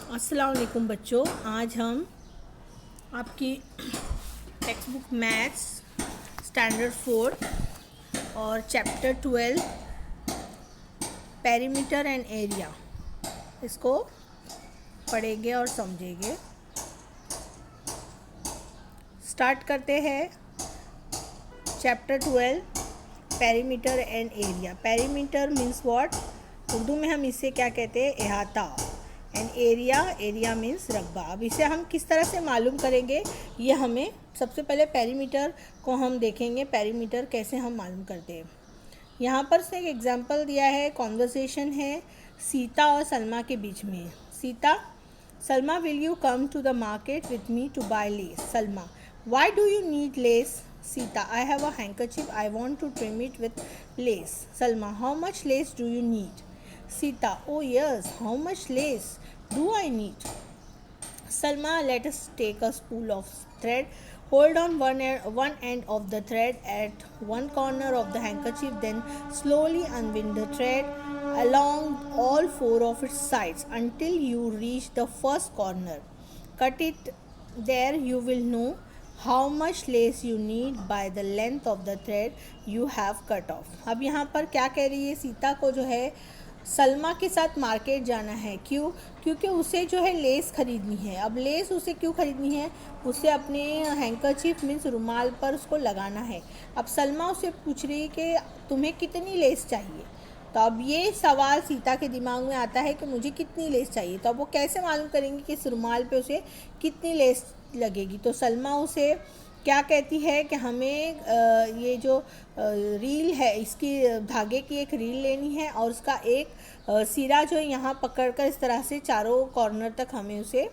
अस्सलाम वालेकुम बच्चों। आज हम आपकी टेक्स्ट बुक मैथ्स स्टैंडर्ड 4 और चैप्टर 12 पेरीमीटर एंड एरिया इसको पढ़ेंगे और समझेंगे। स्टार्ट करते हैं। Chapter 12 perimeter and area. Perimeter means what? Urdu में हम इसे क्या कहते हैं? अहाता। एंड एरिया मीन्स रकबा। अब इसे हम किस तरह से मालूम करेंगे, ये हमें सबसे पहले पेरीमीटर को हम देखेंगे। पेरीमीटर कैसे हम मालूम करते हैं। यहाँ पर से एक एग्जांपल दिया है, कॉन्वर्सेशन है सीता और सलमा के बीच में। Sita, Salma will you come to the market with me to buy lace? Salma, why do you need lace? Sita, I have a handkerchief. I want to trim it with lace. Salma, how much lace do you need? Sita, oh yes, how much lace do I need? Salma, let us take a spool of thread. Hold on one end of the thread at one corner of the handkerchief, then slowly unwind the thread along all four of its sides until you reach the first corner. Cut it there. You will know how much lace you need by the length of the thread you have cut off. अब यहाँ पर क्या कह रही है? सीता को जो है सलमा के साथ मार्केट जाना है। क्यों? क्योंकि उसे जो है लेस खरीदनी है। अब लेस उसे क्यों खरीदनी है? उसे अपने हैंकरचीफ मीन्स रुमाल पर उसको लगाना है। अब सलमा उसे पूछ रही है कि तुम्हें कितनी लेस चाहिए। तो अब ये सवाल सीता के दिमाग में आता है कि मुझे कितनी लेस चाहिए। तो अब वो कैसे मालूम करेंगे कि इस रुमाल पे उसे कितनी लेस लगेगी? तो सलमा उसे क्या कहती है कि हमें ये जो रील है, इसकी धागे की एक रील लेनी है और उसका एक सिरा जो यहाँ पकड़कर इस तरह से चारों कॉर्नर तक हमें उसे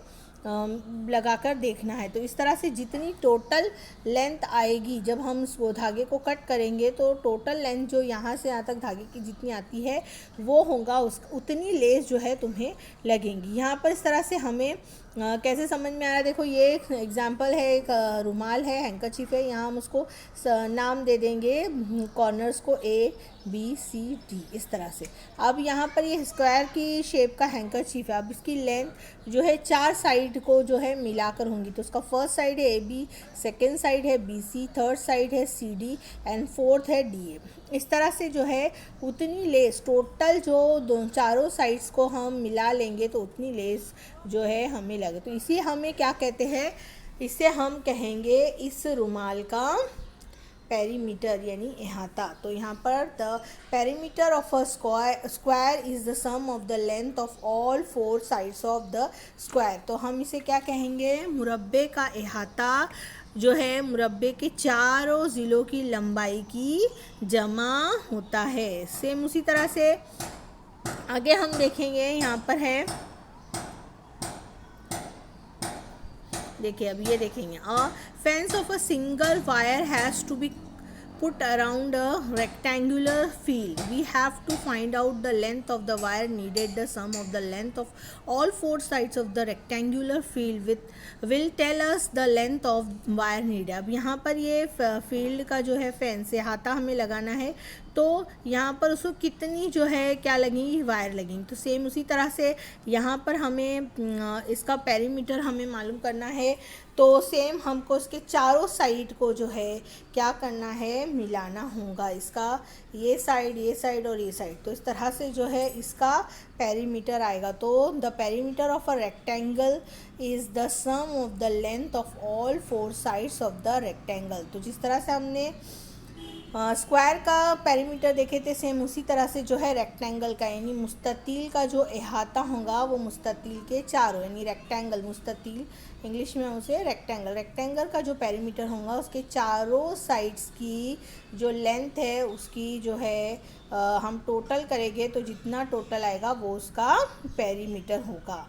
लगाकर देखना है। तो इस तरह से जितनी टोटल लेंथ आएगी, जब हम वो धागे को कट करेंगे तो टोटल लेंथ जो यहाँ से यहाँ तक धागे की जितनी आती है वो होगा, उतनी लेस जो है तुम्हें लगेंगी। यहाँ पर इस तरह से हमें कैसे समझ में आ रहा है? देखो, ये एक एग्जाम्पल है, एक रुमाल है, हैंकरचीफ है। यहाँ हम उसको नाम दे देंगे कॉर्नर्स को A B C D इस तरह से। अब यहाँ पर ये स्क्वायर की शेप का हैंकरचीफ है। अब इसकी लेंथ जो है 4 साइड को जो है मिलाकर होंगी। तो उसका फर्स्ट साइड है AB, सेकेंड साइड है BC, थर्ड साइड है CD एंड फोर्थ है DA। इस तरह से जो है उतनी लेस टोटल जो चारों साइड्स को हम मिला लेंगे तो उतनी लेस जो है हमें लगे। तो इसे हमें क्या कहते हैं? इसे हम कहेंगे इस रुमाल का पेरीमीटर यानी अहाता। तो यहाँ पर the perimeter of a square is the sum of the length of all 4 sides of the square. तो हम इसे क्या कहेंगे? मुरब्बे का अहाता जो है मुरब्बे के चारों ज़िलों की लंबाई की जमा होता है। सेम उसी तरह से आगे हम देखेंगे। यहाँ पर है, देखिए, अब ये देखेंगे, a fence of a single wire has to be put around a rectangular field. We have to find out the length of the wire needed. The sum of the length of all 4 sides of the rectangular field will tell us the length of wire needed. अब यहाँ पर ये field का जो है fence से हाथा हमें लगाना है, तो यहाँ पर उसको कितनी जो है क्या लगेंगी? वायर लगेंगी। तो सेम उसी तरह से यहाँ पर हमें इसका पेरीमीटर हमें मालूम करना है। तो सेम हमको इसके चारों साइड को जो है क्या करना है? मिलाना होगा। इसका ये साइड और ये साइड। तो इस तरह से जो है इसका पेरीमीटर आएगा। तो the perimeter of a rectangle is the sum of the length of all 4 sides of the rectangle. तो जिस तरह से हमने स्क्वायर का पेरीमीटर देखे थे, सेम उसी तरह से जो है रेक्टेंगल का यानी मुस्ततील का जो अहाता होगा वो मुस्ततील के चारों यानी रेक्टेंगल, मुस्ततील इंग्लिश में उसे रेक्टेंगल का जो पेरीमीटर होगा उसके चारों साइड्स की जो लेंथ है उसकी जो है हम टोटल करेंगे तो जितना टोटल आएगा वो उसका पेरीमीटर होगा।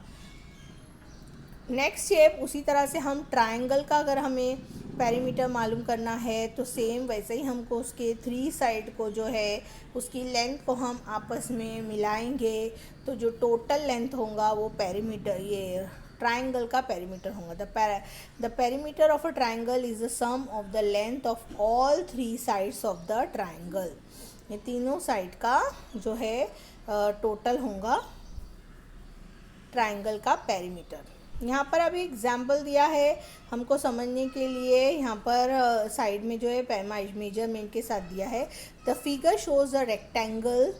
नेक्स्ट शेप उसी तरह से हम ट्रायंगल का अगर हमें पेरीमीटर मालूम करना है तो सेम वैसे ही हमको उसके 3 साइड को जो है उसकी लेंथ को हम आपस में मिलाएंगे तो जो टोटल लेंथ होगा वो पेरीमीटर ये ट्रायंगल का पेरीमीटर होगा। The perimeter of a triangle is the sum of the length of all 3 sides of the triangle. ये तीनों साइड का जो है टोटल होगा। ट्राइंगल का पेरीमीटर। यहाँ पर अभी एग्जाम्पल दिया है हमको समझने के लिए। यहाँ पर साइड में जो है मेजरमेंट के साथ दिया है। The figure shows a rectangle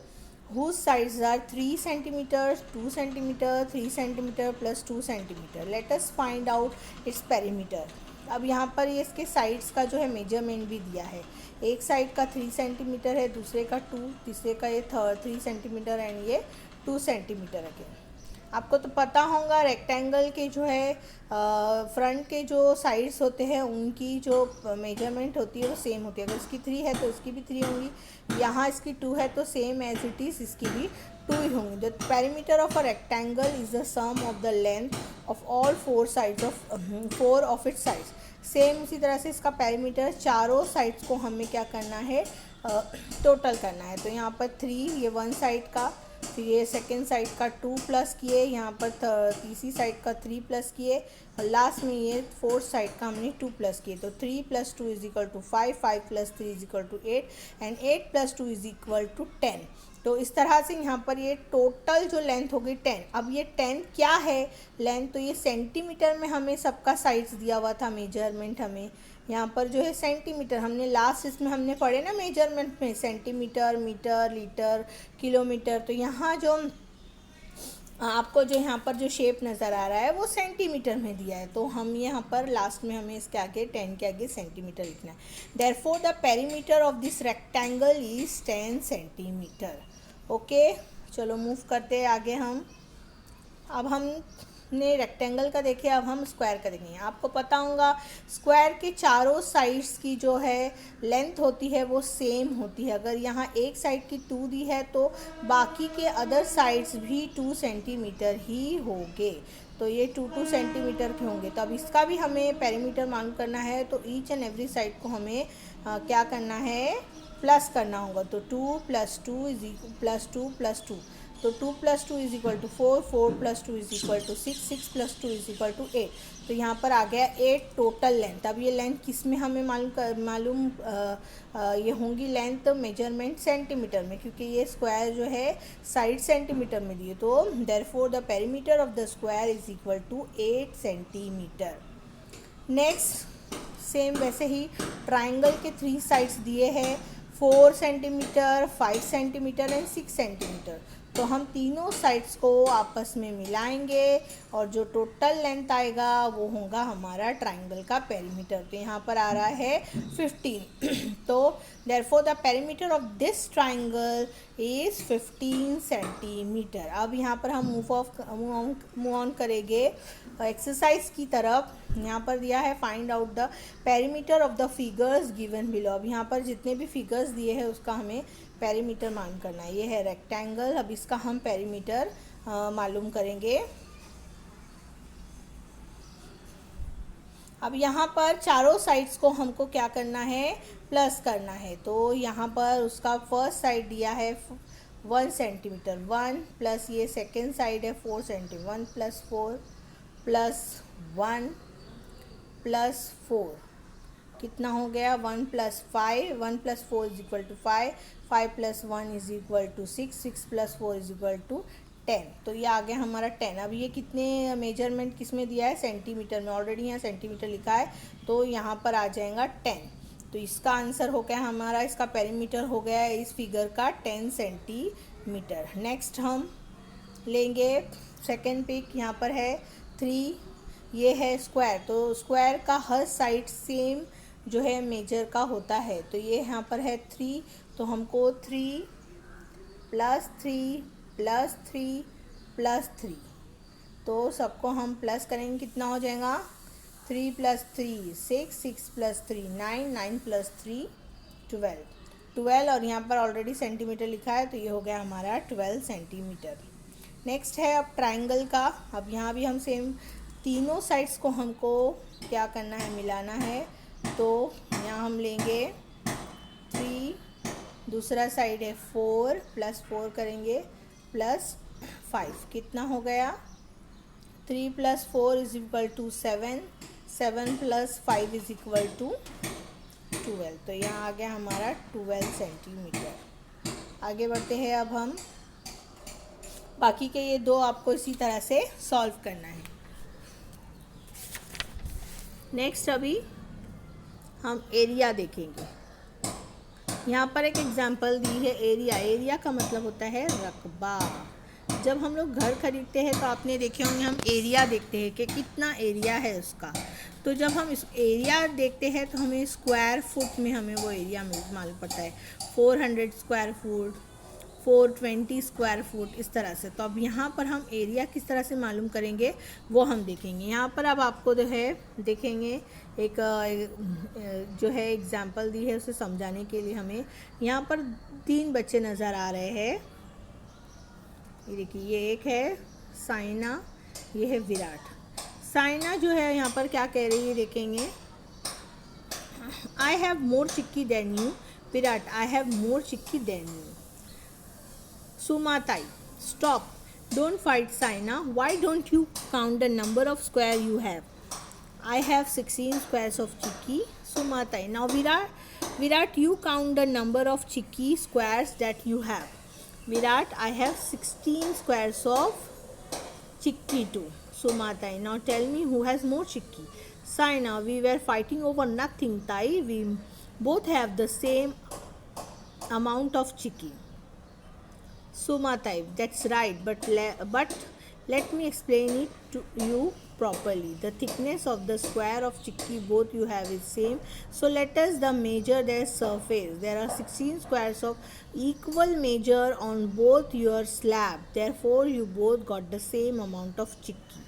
whose sides are 3 centimeters, 2 centimeter, 3 centimeter plus 2 centimeter. Let us find out its perimeter. अब यहाँ पर ये इसके साइड्स का जो है मेजरमेंट भी दिया है। एक साइड का 3 सेंटीमीटर है, दूसरे का 2, तीसरे का ये 3 सेंटीमीटर एंड ये 2 सेंटीमीटर है। आपको तो पता होगा रेक्टेंगल के जो है फ्रंट के जो साइड्स होते हैं उनकी जो मेजरमेंट होती है वो सेम होती है। अगर इसकी 3 है तो इसकी भी 3 होंगी, यहाँ इसकी 2 है तो सेम एज इट इज़ इसकी भी 2 ही होंगी। The perimeter of a rectangle is the sum of the length of all 4 of its sides. Same उसी तरह से इसका पेरीमीटर चारों साइड्स को हमें क्या करना है, टोटल करना है। तो यहाँ पर 3 ये वन साइड का, फिर ये सेकेंड साइड का 2 प्लस किए, यहाँ पर तीसरी साइड का 3 प्लस किए और लास्ट में ये फोर्थ साइड का हमने 2 प्लस किए। तो 3 + 2 = 5, 5 + 3 = 8 एंड 8 + 2 = 10। तो इस तरह से यहाँ पर ये टोटल जो लेंथ होगी 10। अब ये 10 क्या है लेंथ, तो ये सेंटीमीटर में हमें सबका साइड्स दिया हुआ था मेजरमेंट। हमें यहाँ पर जो है सेंटीमीटर, हमने लास्ट इसमें हमने पढ़े ना मेजरमेंट में सेंटीमीटर, मीटर, लीटर, किलोमीटर। तो यहाँ जो आपको जो यहाँ पर जो शेप नज़र आ रहा है वो सेंटीमीटर में दिया है, तो हम यहाँ पर लास्ट में हमें इसके आगे 10 के आगे सेंटीमीटर लिखना है। Therefore the perimeter of this rectangle is 10 centimetre. Okay, चलो मूव करते हैं आगे हम। अब हमने रेक्टेंगल का देखे, अब हम स्क्वायर का देखेंगे। आपको पता होगा स्क्वायर के चारों साइड्स की जो है लेंथ होती है वो सेम होती है। अगर यहाँ एक साइड की 2 दी है तो बाकी के अदर साइड्स भी 2 सेंटीमीटर ही होंगे। तो ये 2 सेंटीमीटर के होंगे। तो अब इसका भी हमें पेरीमीटर मालूम करना है, तो ईच एंड एवरी साइड को हमें क्या करना है, प्लस करना होगा। तो 2 + 2 + 2 + 2, तो 2 + 2 = 4, 4 + 2 = 6, 6 + 2 = 8। तो यहाँ पर आ गया 8 टोटल लेंथ। अब ये लेंथ किस में हमें मालूम ये होंगी लेंथ मेजरमेंट सेंटीमीटर में, क्योंकि ये स्क्वायर जो है साइड सेंटीमीटर में दिए। तो therefore the perimeter of the square is equal to 8 centimetre. Next same वैसे ही ट्राइंगल के 3 साइड्स दिए हैं, 4 सेंटीमीटर, 5 सेंटीमीटर एंड 6 सेंटीमीटर। तो हम तीनों साइड्स को आपस में मिलाएंगे और जो टोटल लेंथ आएगा वो होगा हमारा ट्राइंगल का पेरीमीटर। तो यहाँ पर आ रहा है 15। तो therefore the perimeter of this triangle is 15 centimetre. अब यहाँ पर हम मूव ऑन करेंगे एक्सरसाइज की तरफ। यहाँ पर दिया है find out the perimeter of the figures given below. अब यहाँ पर जितने भी फिगर्स दिए हैं उसका हमें पेरीमीटर मालूम करना है। ये है रेक्टेंगल, अब इसका हम पेरीमीटर मालूम करेंगे। अब यहाँ पर चारों साइड्स को हमको क्या करना है, प्लस करना है। तो यहाँ पर उसका फर्स्ट साइड दिया है 1 सेंटीमीटर, 1 प्लस ये सेकेंड साइड है 4 सेंटीमीटर, 1 + 4 + 1 + 4 कितना हो गया, 1 + 5, 1 + 4 = 5, 5 + 1 = 6, 6 + 4 = 10। तो ये आ गया हमारा 10। अब ये कितने मेजरमेंट किस में दिया है, सेंटीमीटर में। ऑलरेडी यहाँ सेंटीमीटर लिखा है तो यहाँ पर आ जाएगा 10। तो इसका आंसर हो गया हमारा, इसका पेरीमीटर हो गया है इस फिगर का 10 सेंटीमीटर। नेक्स्ट हम लेंगे सेकेंड पिक। यहाँ पर है 3, ये है स्क्वायर। तो स्क्वायर का हर साइड सेम जो है मेजर का होता है। तो ये यहाँ पर है 3, तो हमको 3 + 3 + 3 + 3, तो सबको हम प्लस करेंगे, कितना हो जाएगा, 3 + 3 6, 6 + 3 9, 9 + 3 12 और यहाँ पर ऑलरेडी सेंटीमीटर लिखा है तो ये हो गया हमारा 12 सेंटीमीटर। नेक्स्ट है अब ट्राइंगल का। अब यहाँ भी हम सेम तीनों साइड्स को हमको क्या करना है, मिलाना है। तो यहाँ हम लेंगे 3, दूसरा साइड है 4 + 4 करेंगे +5, कितना हो गया, 3 + 4 = 7, 7 + 5 = 12। तो यहाँ आ गया हमारा 12 सेंटीमीटर। आगे बढ़ते हैं अब हम बाकी के ये दो आपको इसी तरह से सॉल्व करना है। नेक्स्ट अभी हम एरिया देखेंगे। यहाँ पर एक एग्जांपल दी है एरिया। एरिया का मतलब होता है रकबा। जब हम लोग घर खरीदते हैं तो आपने देखे होंगे हम एरिया देखते हैं कि कितना एरिया है उसका। तो जब हम इस एरिया देखते हैं तो हमें स्क्वायर फुट में हमें वो एरिया मालूम पड़ता है। 400 स्क्वायर फुट, 420 स्क्वायर फुट, इस तरह से। तो अब यहाँ पर हम एरिया किस तरह से मालूम करेंगे वो हम देखेंगे। यहाँ पर अब आपको जो है देखेंगे एक जो है एग्जांपल दी है, उसे समझाने के लिए हमें यहाँ पर 3 बच्चे नज़र आ रहे हैं। ये देखिए, ये एक है साइना, ये है विराट। साइना जो है यहाँ पर क्या कह रही है देखेंगे, I have more chikki than you. Virat, I have more chikki than you. Sumatai, stop. Don't fight, Saina. Why don't you count the number of square you have? I have 16 squares of chicky. Sumatai. Now Virat, you count the number of chicky squares that you have. Virat, I have 16 squares of chicky too. Sumatai. Now tell me who has more chicky. Saina, we were fighting over nothing, Tai. We both have the same amount of chicky. Sumatai, that's right, but let me explain it to you properly. The thickness of the square of chicky both you have is same, so let us measure their surface. There are 16 squares of equal measure on both your slab, therefore you both got the same amount of chicky.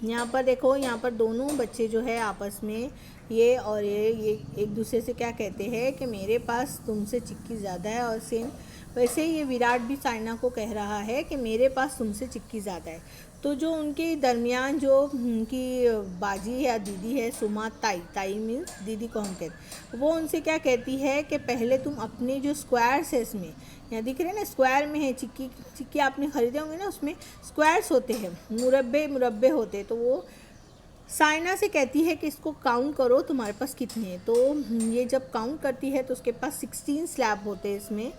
यहाँ पर देखो, यहाँ पर दोनों बच्चे जो है आपस में ये और ये एक दूसरे से क्या कहते हैं कि मेरे पास तुमसे चिक्की ज़्यादा है, और सेम वैसे ही ये विराट भी साइना को कह रहा है कि मेरे पास तुमसे चिक्की ज़्यादा है। तो जो उनके दरमियान जो उनकी बाजी या दीदी है सुमाताई, ताई मीन्स दीदी को हम कहते, वो उनसे क्या कहती है कि पहले तुम अपने जो स्क्वायर्स है, इसमें यहाँ दिख रहे हैं ना स्क्वायर में है चिक्की आपने ख़रीदे होंगे ना, उसमें स्क्वायर्स होते हैं, मुरब्बे होते हैं। तो वो साइना से कहती है कि इसको काउंट करो तुम्हारे पास कितने हैं। तो ये जब काउंट करती है तो उसके पास 16 स्लैब होते हैं, इसमें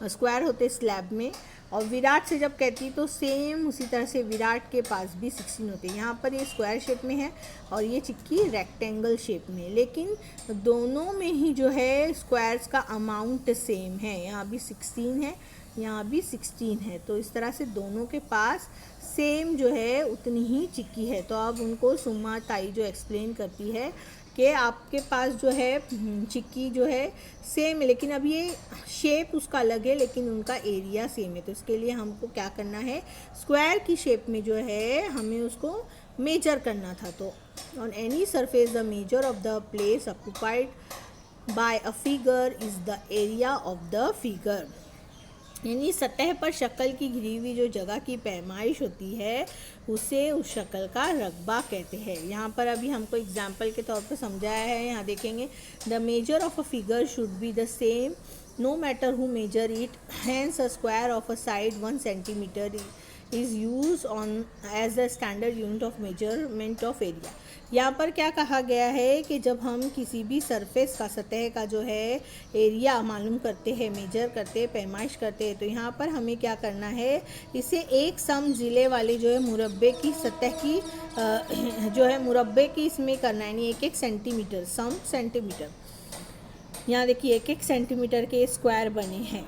स्क्वायर होते स्लैब में। और विराट से जब कहती तो सेम उसी तरह से विराट के पास भी 16 होते हैं। यहाँ पर ये स्क्वायर शेप में है और ये चिक्की रेक्टेंगल शेप में, लेकिन दोनों में ही जो है स्क्वायर्स का अमाउंट सेम है। यहाँ भी 16 है, यहाँ भी 16 है। तो इस तरह से दोनों के पास सेम जो है उतनी ही चिक्की है। तो अब उनको सुमाताई जो एक्सप्लेन करती है कि आपके पास जो है चिक्की जो है सेम है, लेकिन अब ये शेप उसका अलग है, लेकिन उनका एरिया सेम है। तो इसके लिए हमको क्या करना है, स्क्वायर की शेप में जो है हमें उसको मेजर करना था। तो on any surface the measure of the place occupied by a figure is the area of the figure. यानी सतह पर शक्ल की घिरी हुई जो जगह की पैमाइश होती है उसे उस शक्ल का रकबा कहते हैं। यहाँ पर अभी हमको एग्जाम्पल के तौर पर समझाया है। यहाँ देखेंगे, the measure of a figure should be the same no matter who measure it, hence a square of a side 1 centimetre is use on as the standard unit of measurement of area. यहाँ पर क्या कहा गया है कि जब हम किसी भी सरफेस का, सतह का जो है एरिया मालूम करते हैं, मेजर करते हैं, पैमाइश करते हैं, तो यहाँ पर हमें क्या करना है, इसे एक सम ज़िले वाले जो है मुरब्बे की सतह की जो है मुरब्बे की इसमें करना है, यानी 1-1 सेंटीमीटर, सम सेंटीमीटर। यहाँ देखिए 1-1 सेंटीमीटर के स्क्वायर बने हैं,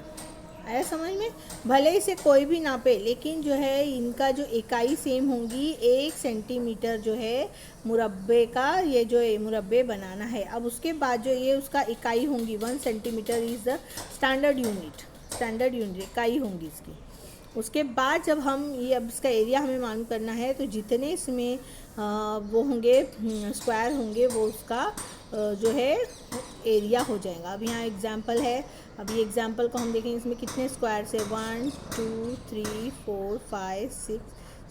आया समझ में। भले इसे कोई भी नापे, लेकिन जो है इनका जो इकाई सेम होंगी। 1 सेंटीमीटर जो है मुरब्बे का, ये जो है मुरब्बे बनाना है। अब उसके बाद जो ये उसका इकाई होंगी 1 centimetre is the standard unit इकाई होंगी इसकी। उसके बाद जब हम ये अब इसका एरिया हमें मालूम करना है, तो जितने इसमें वो होंगे स्क्वायर होंगे वो उसका जो है एरिया हो जाएगा। अब यहाँ एग्जांपल है, अब ये एग्जांपल को हम देखेंगे, इसमें कितने स्क्वायर्स है, 1 2 3 4 5 6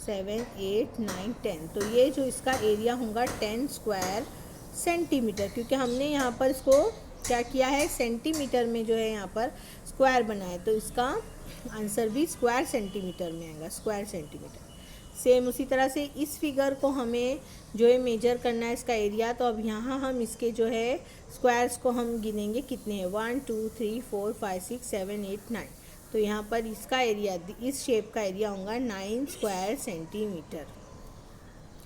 7 8 9 10। तो ये जो इसका एरिया होगा 10 स्क्वायर सेंटीमीटर, क्योंकि हमने यहाँ पर इसको क्या किया है, सेंटीमीटर में जो है यहाँ पर स्क्वायर बनाया, तो इसका आंसर भी स्क्वायर सेंटीमीटर में आएगा, स्क्वायर सेंटीमीटर। सेम उसी तरह से इस फिगर को हमें जो है मेजर करना है इसका एरिया। तो अब यहाँ हम इसके जो है स्क्वायर्स को हम गिनेंगे कितने हैं, 1 2 3 4 5 6 7 8 9। तो यहाँ पर इसका एरिया, इस शेप का एरिया होगा 9 स्क्वायर सेंटीमीटर।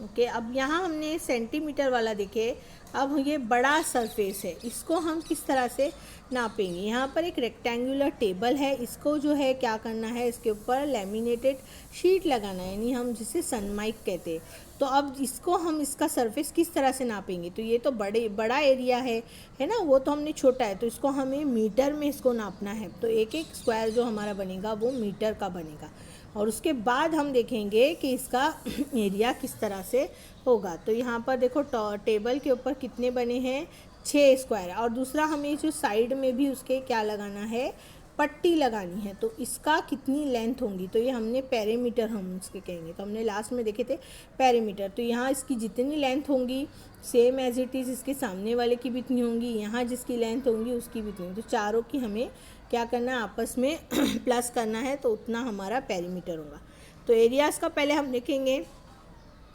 ओके, अब यहाँ हमने सेंटीमीटर वाला देखे। अब ये बड़ा सरफेस है, इसको हम किस तरह से नापेंगे। यहाँ पर एक रेक्टेंगुलर टेबल है, इसको जो है क्या करना है, इसके ऊपर लेमिनेटेड शीट लगाना है, यानी हम जिसे सनमाइक कहते हैं। तो अब इसको हम, इसका सरफेस किस तरह से नापेंगे। तो ये तो बड़ा एरिया है ना, वो तो हमने छोटा है, तो इसको हमें मीटर में इसको नापना है। तो एक एक स्क्वायर जो हमारा बनेगा वो मीटर का बनेगा, और उसके बाद हम देखेंगे कि इसका एरिया किस तरह से होगा। तो यहाँ पर देखो टेबल के ऊपर कितने बने हैं, 6 स्क्वायर। और दूसरा हमें जो साइड में भी उसके क्या लगाना है, पट्टी लगानी है। तो इसका कितनी लेंथ होंगी, तो ये हमने पेरीमीटर हम उसके कहेंगे। तो हमने लास्ट में देखे थे पेरीमीटर। तो यहाँ इसकी जितनी लेंथ होंगी सेम एज इट इज़ इसके सामने वाले की भी इतनी होंगी, यहाँ जिसकी लेंथ होंगी उसकी भी इतनी। तो चारों की हमें क्या करना है, आपस में प्लस करना है, तो उतना हमारा पेरीमीटर होगा। तो एरियाज़ का पहले हम देखेंगे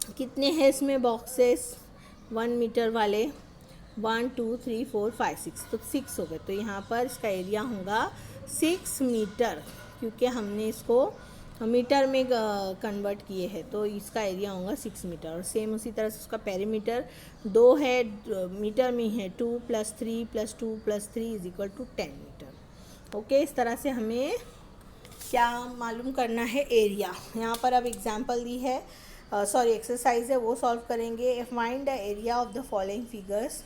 कितने हैं इसमें बॉक्सेस, 1 मीटर वाले, 1 2 3 4 5 6, तो 6 हो गए। तो यहाँ पर इसका एरिया होगा 6 मीटर, क्योंकि हमने इसको मीटर में कन्वर्ट किए हैं, तो इसका एरिया होगा 6 मीटर। और सेम उसी तरह से उसका पेरीमीटर 2 है, मीटर में है 2 + 3 + 2 + 3 = 10 मीटर। ओके, इस तरह से हमें क्या मालूम करना है, एरिया। यहाँ पर अब एग्जाम्पल दी है, एक्सरसाइज है, वो सॉल्व करेंगे। Find the area of the following figures.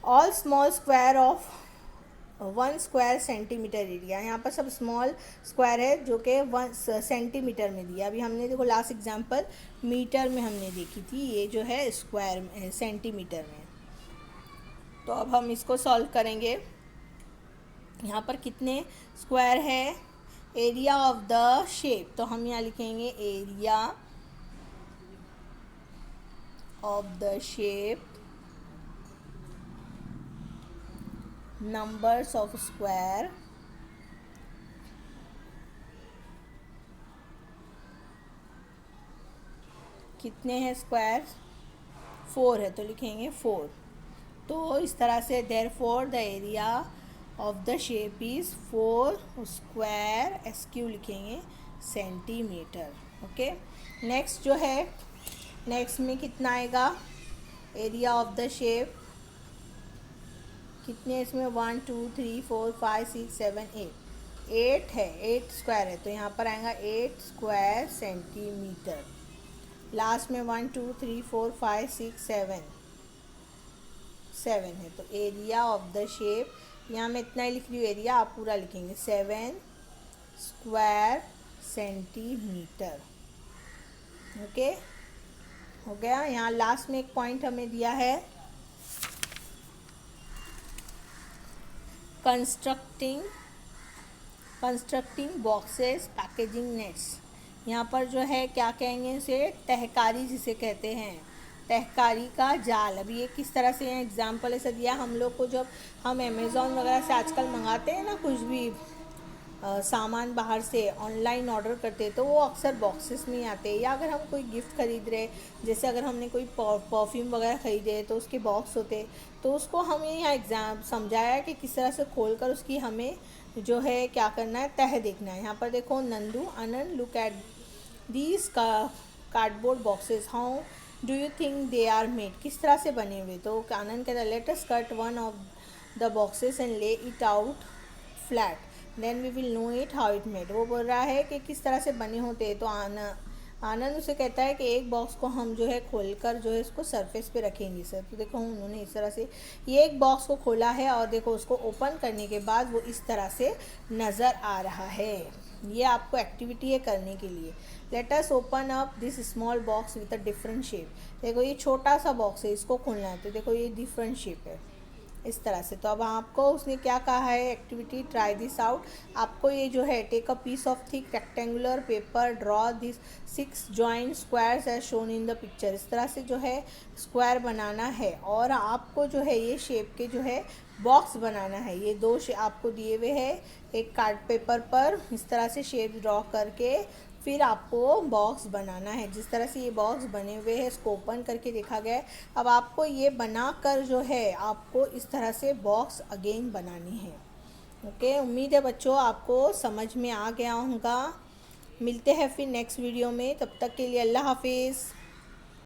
All small square of 1 square centimetre area. यहाँ पर सब स्मॉल स्क्वायर है जो कि 1 सेंटीमीटर में दिया। अभी हमने देखो लास्ट एग्जांपल मीटर में हमने देखी थी, ये जो है स्क्वायर में, सेंटीमीटर में। तो अब हम इसको सॉल्व करेंगे। यहाँ पर कितने स्क्वायर है, एरिया ऑफ द शेप, तो हम यहाँ लिखेंगे area of the shape, numbers of square, कितने हैं स्क्वायर, 4 है, तो लिखेंगे 4। तो इस तरह से therefore the area of the shape is 4 square, SQ लिखेंगे सेंटीमीटर। ओके, नेक्स्ट जो है, नेक्स्ट में कितना आएगा, एरिया ऑफ द शेप कितने इसमें, 1 2 3 4 5 6 7 8 है, 8 स्क्वायर है, तो यहाँ पर आएगा 8 स्क्वायर सेंटीमीटर। लास्ट में 1 2 3 4 5 6 7 है, तो एरिया ऑफ द शेप, यहाँ मैं इतना ही लिख रही हूँ एरिया, आप पूरा लिखेंगे 7 स्क्वायर सेंटीमीटर। ओके, हो गया। यहाँ लास्ट में एक पॉइंट हमें दिया है, कंस्ट्रक्टिंग बॉक्सेस पैकेजिंग नेट्स। यहाँ पर जो है क्या कहेंगे इसे, तहकारी जिसे कहते हैं, तहकारी का जाल। अभी ये किस तरह से यहाँ एग्जाम्पल ऐसा दिया, हम लोग को जब हम अमेज़ॉन वगैरह से आजकल मंगाते हैं ना कुछ भी सामान बाहर से ऑनलाइन ऑर्डर करते हैं, तो वो अक्सर बॉक्सेस में आते हैं। या अगर हम कोई गिफ्ट खरीद रहे, जैसे अगर हमने कोई परफ्यूम वगैरह खरीदे तो उसके बॉक्स होते, तो उसको हमें यहाँ समझाया कि किस तरह से खोलकर उसकी हमें जो है क्या करना है, तह देखना है। यहाँ पर देखो Nandu, Anand, look at these cardboard boxes, how do you think they are made, किस तरह से बने हुए। तो आनंद कहता है, let us cut one of the boxes and lay it out flat, then we will know it how it made. वो बोल रहा है कि किस तरह से बने होते हैं। तो आनंद उसे कहता है कि एक बॉक्स को हम जो है खोलकर जो है इसको सरफेस पे रखेंगे सर। तो देखो उन्होंने इस तरह से ये एक बॉक्स को खोला है, और देखो उसको ओपन करने के बाद वो इस तरह से नज़र आ रहा है। ये आपको एक्टिविटी है करने के लिए। Let us open up this small box with a different shape. देखो ये छोटा सा बॉक्स है, इसको खोलना है, तो देखो ये डिफरेंट शेप है इस तरह से। तो अब आपको उसने क्या कहा है, एक्टिविटी ट्राई दिस आउट। आपको ये जो है, take a piece of thick rectangular paper, draw this 6 joint squares as shown in the picture. इस तरह से जो है स्क्वायर बनाना है, और आपको जो है ये शेप के जो है बॉक्स बनाना है। ये 2 आपको दिए हुए हैं, एक कार्ड पेपर पर इस तरह से शेप ड्रॉ करके फिर आपको बॉक्स बनाना है। जिस तरह से ये बॉक्स बने हुए हैं, इसको ओपन करके देखा गया है। अब आपको ये बनाकर जो है आपको इस तरह से बॉक्स अगेन बनानी है। ओके, उम्मीद है बच्चों आपको समझ में आ गया होगा। मिलते हैं फिर नेक्स्ट वीडियो में, तब तक के लिए अल्लाह हाफिज़।